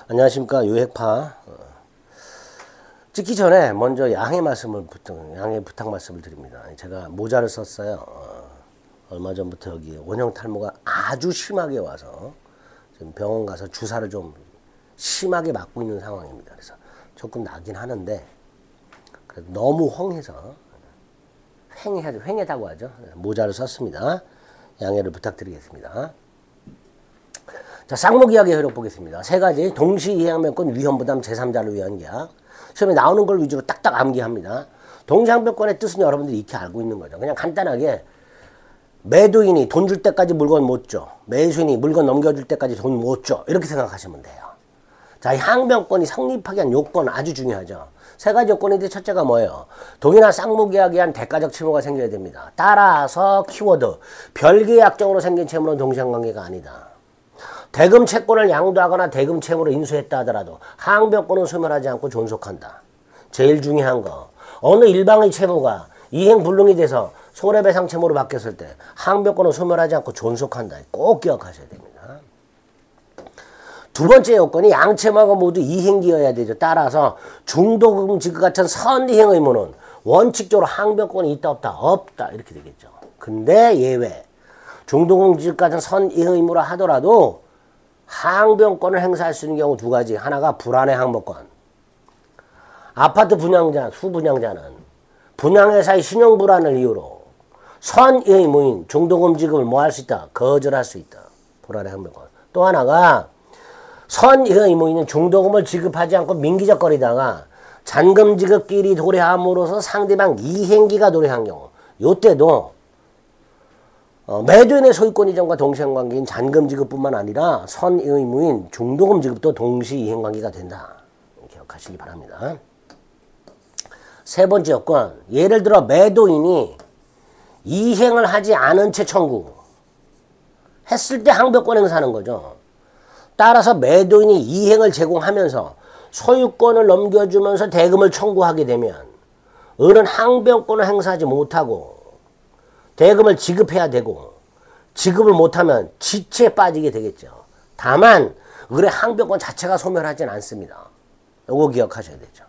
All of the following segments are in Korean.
안녕하십니까. 유핵파. 찍기 전에 먼저 양해 부탁 말씀을 드립니다. 제가 모자를 썼어요. 얼마 전부터 여기 원형 탈모가 아주 심하게 와서 지금 병원 가서 주사를 좀 심하게 맞고 있는 상황입니다. 그래서 조금 나긴 하는데 그래도 너무 휑해서 휑하다고 하죠. 모자를 썼습니다. 양해를 부탁드리겠습니다. 자, 쌍목계약의 효력 보겠습니다. 세 가지. 동시이행명권 위험부담 제3자를 위한 계약. 시험에 나오는 걸 위주로 딱딱 암기합니다. 동시항변권의 뜻은 여러분들이 익히 알고 있는 거죠. 그냥 간단하게 매도인이 돈 줄 때까지 물건 못 줘. 매수인이 물건 넘겨줄 때까지 돈 못 줘. 이렇게 생각하시면 돼요. 자, 이 항변권이 성립하기 위한 요건 아주 중요하죠. 세 가지 요건인데 첫째가 뭐예요? 동이나 쌍목계약에 의한 대가적 채무가 생겨야 됩니다. 따라서 키워드 별계약적으로 생긴 채무는 동시상관계가 아니다. 대금 채권을 양도하거나 대금 채무로 인수했다 하더라도 항변권은 소멸하지 않고 존속한다. 제일 중요한 거. 어느 일방의 채무가 이행불능이 돼서 손해배상 채무로 바뀌었을 때 항변권은 소멸하지 않고 존속한다. 꼭 기억하셔야 됩니다. 두 번째 요건이 양채무가 모두 이행기여야 되죠. 따라서 중도금 지급 같은 선이행 의무는 원칙적으로 항변권이 있다 없다? 없다. 이렇게 되겠죠. 근데 예외. 중도금 지급 같은 선이행 의무라 하더라도 항변권을 행사할 수 있는 경우 두 가지. 하나가 불안해 항변권. 아파트 분양자, 수분양자는 분양회사의 신용불안을 이유로 선의무인 중도금 지급을 뭐 할 수 있다? 거절할 수 있다. 불안해 항변권. 또 하나가 선의무인은 중도금을 지급하지 않고 민기적거리다가 잔금 지급끼리 도래함으로써 상대방 이행기가 도래한 경우 요때도 매도인의 소유권 이전과 동시행관계인 잔금 지급뿐만 아니라 선의무인 중도금 지급도 동시 이행관계가 된다. 기억하시기 바랍니다. 세 번째 요건. 예를 들어 매도인이 이행을 하지 않은 채 청구. 했을 때 항변권 행사하는 거죠. 따라서 매도인이 이행을 제공하면서 소유권을 넘겨주면서 대금을 청구하게 되면 을은 항변권을 행사하지 못하고 대금을 지급해야 되고 지급을 못하면 지체에 빠지게 되겠죠. 다만 을의 항변권 자체가 소멸하지는 않습니다. 이거 기억하셔야 되죠.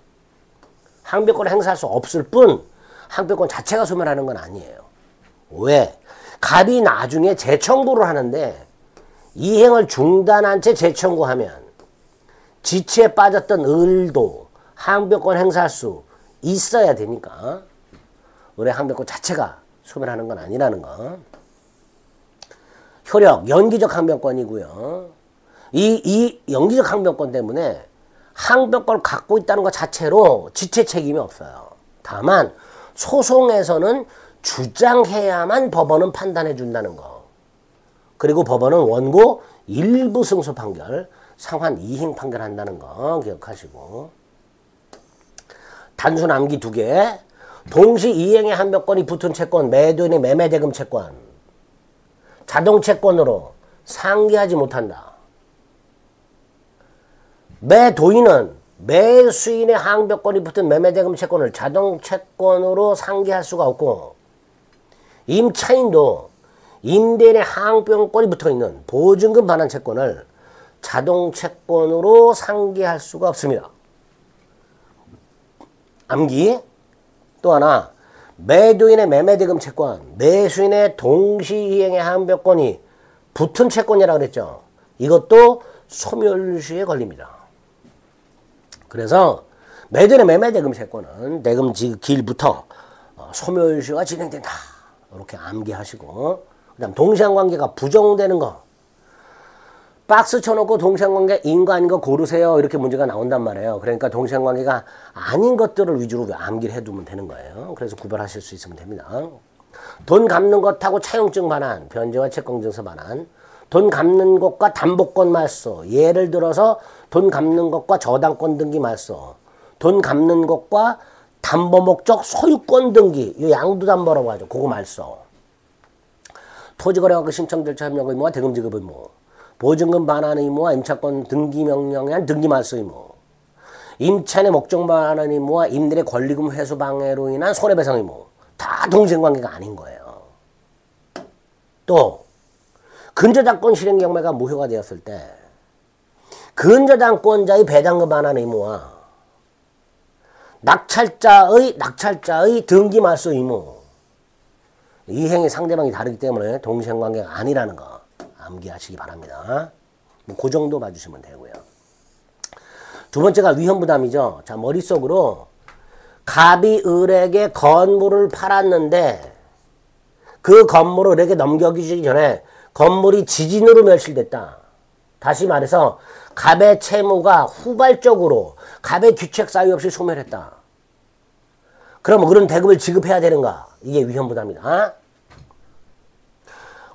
항변권을 행사할 수 없을 뿐 항변권 자체가 소멸하는 건 아니에요. 왜? 갑이 나중에 재청구를 하는데 이행을 중단한 채 재청구하면 지체에 빠졌던 을도 항변권 행사할 수 있어야 되니까 을의 항변권 자체가 소멸하는 건 아니라는 거. 효력, 연기적 항변권이고요. 이 연기적 항변권 때문에 항변권을 갖고 있다는 것 자체로 지체 책임이 없어요. 다만 소송에서는 주장해야만 법원은 판단해 준다는 거. 그리고 법원은 원고 일부 승소 판결, 상환 이행 판결한다는 거 기억하시고. 단순 암기 두 개. 동시 이행의 항변권이 붙은 채권, 매도인의 매매대금 채권, 자동채권으로 상기하지 못한다. 매도인은 매수인의 항변권이 붙은 매매대금 채권을 자동채권으로 상기할 수가 없고, 임차인도 임대인의 항변권이 붙어있는 보증금 반환 채권을 자동채권으로 상기할 수가 없습니다. 암기. 또 하나, 매도인의 매매대금 채권, 매수인의 동시이행의 항변권이 붙은 채권이라고 그랬죠. 이것도 소멸시에 걸립니다. 그래서 매도인의 매매대금 채권은 대금 지급 기일부터 소멸시효가 진행된다. 이렇게 암기하시고, 그 다음 동시행관계가 부정되는 거. 박스 쳐놓고 동시행관계 인과 아닌 거 고르세요. 이렇게 문제가 나온단 말이에요. 그러니까 동시행관계가 아닌 것들을 위주로 암기를 해두면 되는 거예요. 그래서 구별하실 수 있으면 됩니다. 돈 갚는 것하고 차용증 반환, 변제와 채권증서 반환, 돈 갚는 것과 담보권 말소, 예를 들어서 돈 갚는 것과 저당권 등기 말소, 돈 갚는 것과 담보 목적 소유권 등기, 이 양도담보라고 하죠. 그거 말소. 토지거래가 신청 절차 협력 의무와 대금 지급 의무, 보증금 반환 의무와 임차권 등기 명령에 의한 등기 말소 의무, 임차인의 목적 반환 의무와 임대인의 권리금 회수 방해로 인한 손해배상 의무, 다 동시행관계가 아닌 거예요. 또 근저당권 실행 경매가 무효가 되었을 때 근저당권자의 배당금 반환 의무와 낙찰자의 등기 말소 의무, 이 행위 상대방이 다르기 때문에 동시행관계가 아니라는 거 암기하시기 바랍니다. 뭐 그 정도 봐주시면 되고요. 두 번째가 위험부담이죠. 자, 머릿속으로 갑이 을에게 건물을 팔았는데 그 건물을 을에게 넘겨주기 전에 건물이 지진으로 멸실됐다. 다시 말해서 갑의 채무가 후발적으로 갑의 귀책 사유 없이 소멸했다. 그럼 그런 대금을 지급해야 되는가? 이게 위험부담이다.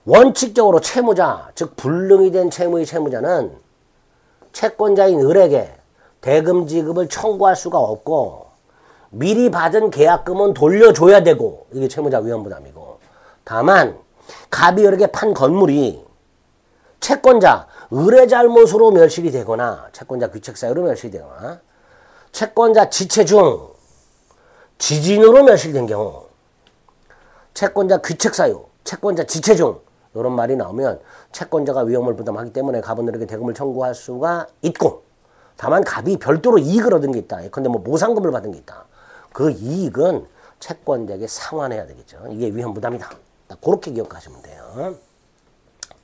원칙적으로 채무자, 즉 불능이 된 채무의 채무자는 채권자인 을에게 대금 지급을 청구할 수가 없고 미리 받은 계약금은 돌려줘야 되고, 이게 채무자 위험부담이고, 다만 갑이 을에게 판 건물이 채권자 을의 잘못으로 멸실이 되거나 채권자 귀책 사유로 멸실이 되거나 채권자 지체 중 지진으로 멸실된 경우, 채권자 귀책 사유, 채권자 지체 중 이런 말이 나오면 채권자가 위험을 부담하기 때문에 갑은 을에게 대금을 청구할 수가 있고, 다만 갑이 별도로 이익을 얻은 게 있다. 예컨대 뭐 모상금을 받은 게 있다. 그 이익은 채권자에게 상환해야 되겠죠. 이게 위험부담이다. 그렇게 기억하시면 돼요.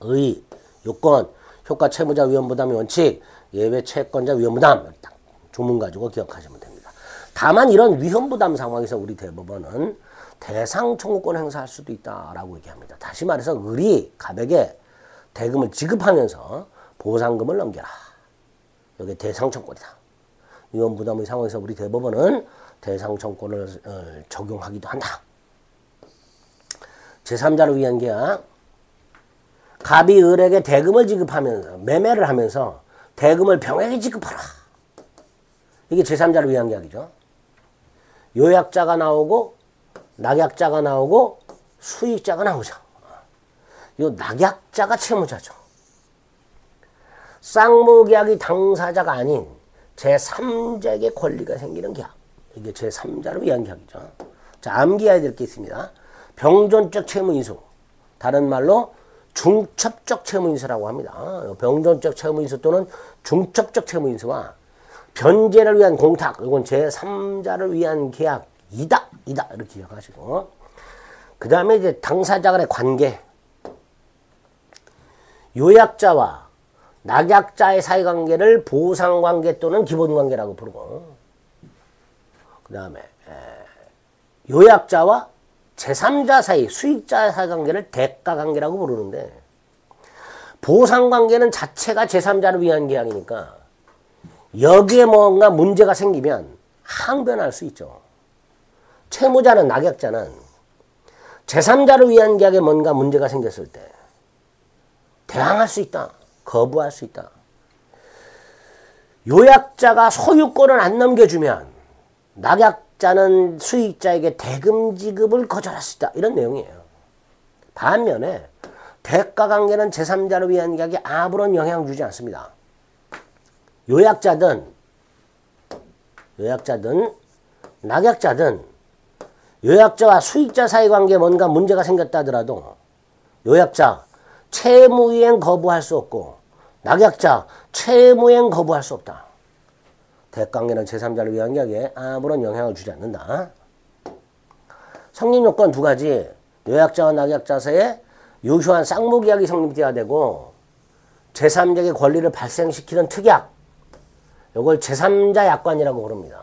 의, 요건, 효과 채무자 위험부담의 원칙, 예외 채권자 위험부담, 딱 조문 가지고 기억하시면 됩니다. 다만 이런 위험부담 상황에서 우리 대법원은 대상 청구권 행사할 수도 있다라고 얘기합니다. 다시 말해서 을이 갑에게 대금을 지급하면서 보상금을 넘겨라. 이게 대상 청구권이다. 위험부담의 상황에서 우리 대법원은 대상 청구권을 적용하기도 한다. 제3자를 위한 계약. 갑이 을에게 대금을 지급하면서 매매를 하면서 대금을 병에게 지급하라. 이게 제3자를 위한 계약이죠. 요약자가 나오고 낙약자가 나오고 수익자가 나오죠. 요 낙약자가 채무자죠. 쌍무계약이 당사자가 아닌 제3자에게 권리가 생기는 계약. 이게 제3자를 위한 계약이죠. 자, 암기해야 될 게 있습니다. 병존적 채무인수. 다른 말로 중첩적 채무인수라고 합니다. 병존적 채무인수 또는 중첩적 채무인수와 변제를 위한 공탁, 이건 제3자를 위한 계약이다. 이렇게 기억하시고, 그 다음에 이제 당사자 간의 관계, 요약자와 낙약자의 사이관계를 보상관계 또는 기본관계라고 부르고, 그 다음에 요약자와 제3자 사이, 수익자 사이관계를 대가관계라고 부르는데, 보상관계는 자체가 제3자를 위한 계약이니까 여기에 뭔가 문제가 생기면 항변할 수 있죠. 채무자는, 낙약자는 제3자를 위한 계약에 뭔가 문제가 생겼을 때 대항할 수 있다. 거부할 수 있다. 요약자가 소유권을 안 넘겨주면 낙약자는 수익자에게 대금 지급을 거절할 수 있다. 이런 내용이에요. 반면에 대가관계는 제3자를 위한 계약에 아무런 영향을 주지 않습니다. 요약자든 낙약자든 요약자와 수익자 사이 관계에 뭔가 문제가 생겼다 하더라도 요약자 채무이행 거부할 수 없고 낙약자 채무이행 거부할 수 없다. 대가관계는 제3자를 위한 계약에 아무런 영향을 주지 않는다. 성립요건 두 가지. 요약자와 낙약자 사이에 유효한 쌍무계약이 성립돼야 되고 제3자에게 권리를 발생시키는 특약, 이걸 제3자 약관이라고 부릅니다.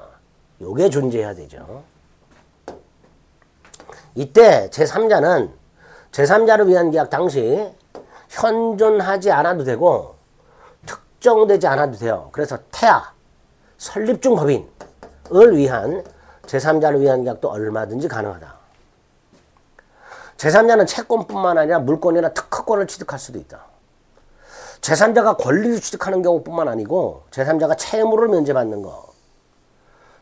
요게 존재해야 되죠. 이때 제3자는 제3자를 위한 계약 당시 현존하지 않아도 되고 특정되지 않아도 돼요. 그래서 태아, 설립 중 법인을 위한 제3자를 위한 계약도 얼마든지 가능하다. 제3자는 채권뿐만 아니라 물권이나 특허권을 취득할 수도 있다. 제3자가 권리를 취득하는 경우뿐만 아니고 제3자가 채무를 면제받는 거,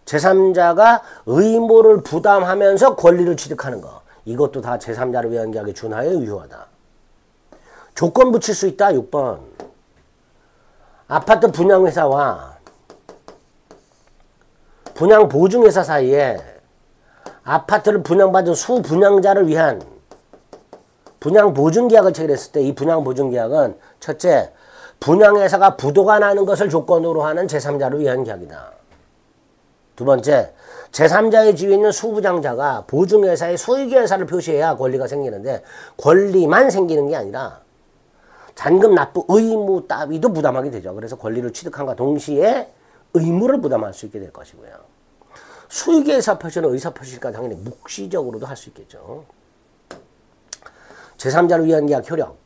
제3자가 의무를 부담하면서 권리를 취득하는 거, 이것도 다 제3자를 위한 계약에 준하여 유효하다. 조건 붙일 수 있다. 6번. 아파트 분양회사와 분양보증회사 사이에 아파트를 분양받은 수분양자를 위한 분양보증계약을 체결했을 때 이 분양보증계약은 첫째, 분양회사가 부도가 나는 것을 조건으로 하는 제3자를 위한 계약이다. 두 번째, 제3자의 지위에 있는 수부장자가 보증회사의 수익회사를 표시해야 권리가 생기는데 권리만 생기는 게 아니라 잔금 납부 의무 따위도 부담하게 되죠. 그래서 권리를 취득함과 동시에 의무를 부담할 수 있게 될 것이고요. 수익회사 표시는 의사표시니까 당연히 묵시적으로도 할 수 있겠죠. 제3자를 위한 계약 효력.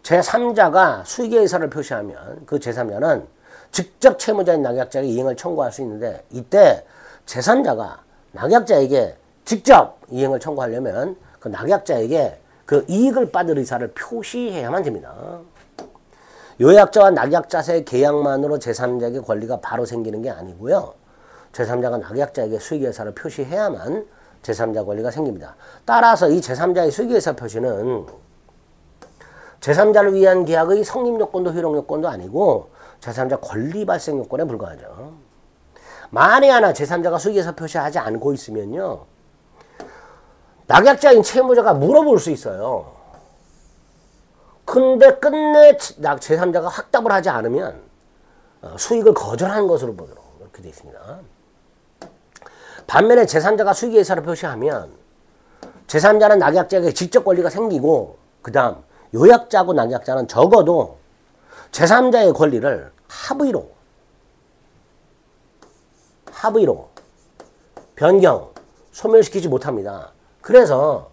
제3자가 수익회사를 표시하면 그 제3자는 직접 채무자인 낙약자에게 이행을 청구할 수 있는데 이때 제3자가 낙약자에게 직접 이행을 청구하려면 그 낙약자에게 그 이익을 받을 의사를 표시해야만 됩니다. 요약자와 낙약자 사이의 계약만으로 제3자에게 권리가 바로 생기는 게 아니고요. 제3자가 낙약자에게 수익회사를 표시해야만 제3자 권리가 생깁니다. 따라서 이 제3자의 수익회사 표시는 제3자를 위한 계약의 성립요건도 효력요건도 아니고 제3자 권리 발생 요건에 불과하죠. 만에 하나 제3자가 수익회사 표시하지 않고 있으면요. 낙약자인 채무자가 물어볼 수 있어요. 근데 끝내 제3자가 확답을 하지 않으면 수익을 거절한 것으로 보도록 이렇게 되어 있습니다. 반면에 제3자가 수익회사를 표시하면 제3자는 낙약자에게 직접 권리가 생기고 그 다음 요약자하고 낙약자는 적어도 제3자의 권리를 합의로 변경, 소멸시키지 못합니다. 그래서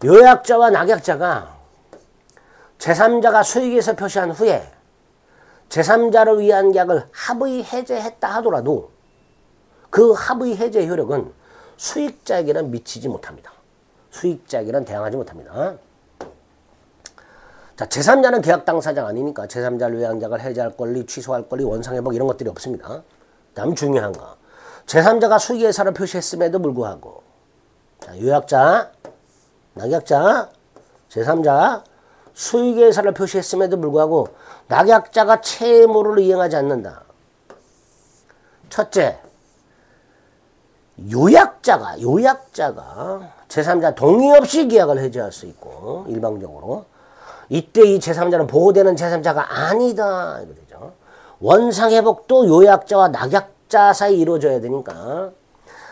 요약자와 낙약자가 제3자가 수익회사 표시한 후에 제3자를 위한 계약을 합의 해제했다 하더라도 그 합의 해제 효력은 수익자에게는 미치지 못합니다. 수익자에게는 대항하지 못합니다. 자, 제3자는 계약 당사자가 아니니까 제3자를 위한 계약을 해제할 권리, 취소할 권리, 원상회복 이런 것들이 없습니다. 다음 중요한 거. 제3자가 수익회사를 표시했음에도 불구하고 자, 요약자, 낙약자, 제3자 수익회사를 표시했음에도 불구하고 낙약자가 채무를 이행하지 않는다. 첫째, 요약자가 제3자 동의 없이 계약을 해제할 수 있고 일방적으로 이때 이 제3자는 보호되는 제3자가 아니다. 이거 되죠. 원상회복도 요약자와 낙약자 사이 이루어져야 되니까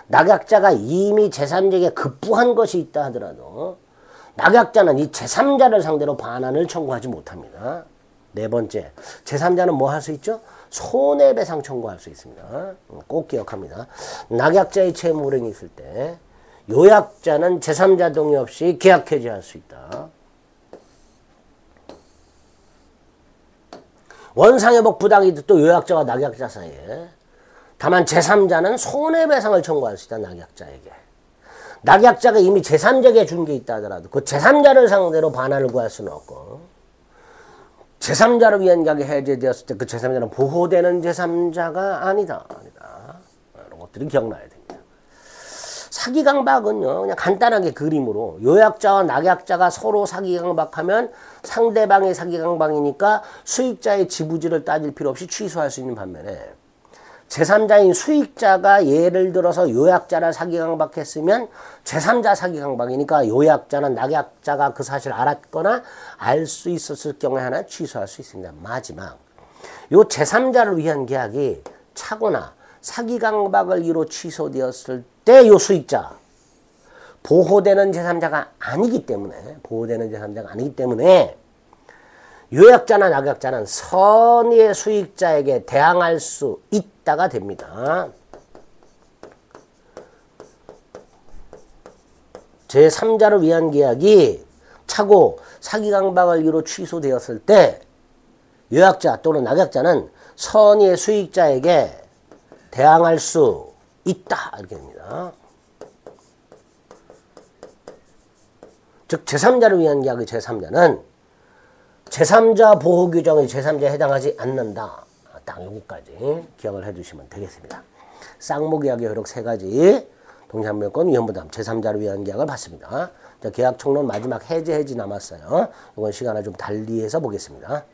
낙약자가 이미 제3자에게 급부한 것이 있다 하더라도 낙약자는 이 제3자를 상대로 반환을 청구하지 못합니다. 네 번째, 제3자는 뭐 할 수 있죠? 손해배상 청구할 수 있습니다. 꼭 기억합니다. 낙약자의 채무불이행이 있을 때 요약자는 제3자 동의 없이 계약 해지할 수 있다. 원상회복 부당이득도 요약자와 낙약자 사이에 다만 제3자는 손해배상을 청구할 수 있다. 낙약자에게. 낙약자가 이미 제3자에게 준 게 있다 하더라도 그 제3자를 상대로 반환을 구할 수는 없고 제3자를 위한 계약이 해제되었을 때 그 제3자는 보호되는 제3자가 아니다. 이런 것들이 기억나야 됩니다. 사기강박은요. 그냥 간단하게 그림으로 요약자와 낙약자가 서로 사기강박하면 상대방의 사기강박이니까 수익자의 지부지를 따질 필요 없이 취소할 수 있는 반면에 제3자인 수익자가 예를 들어서 요약자를 사기강박했으면 제3자 사기강박이니까 요약자는 낙약자가 그 사실을 알았거나 알 수 있었을 경우에 하나 취소할 수 있습니다. 마지막, 요 제3자를 위한 계약이 차거나 사기강박을 이루 취소되었을 때 요 수익자, 보호되는 제3자가 아니기 때문에 요약자나 낙약자는 선의의 수익자에게 대항할 수 있다가 됩니다. 제3자를 위한 계약이 차고 사기강박을 이루 취소되었을 때 요약자 또는 낙약자는 선의의 수익자에게 대항할 수 있다. 이렇게 됩니다. 즉 제3자를 위한 계약의 제3자는 제3자 보호 규정의 제3자에 해당하지 않는다. 딱 여기까지 기억을 해주시면 되겠습니다. 쌍무계약의 효력 3가지, 동시한명권 위험부담, 제3자를 위한 계약을 봤습니다. 자, 계약 총론 마지막 해지 남았어요. 이건 시간을 좀 달리해서 보겠습니다.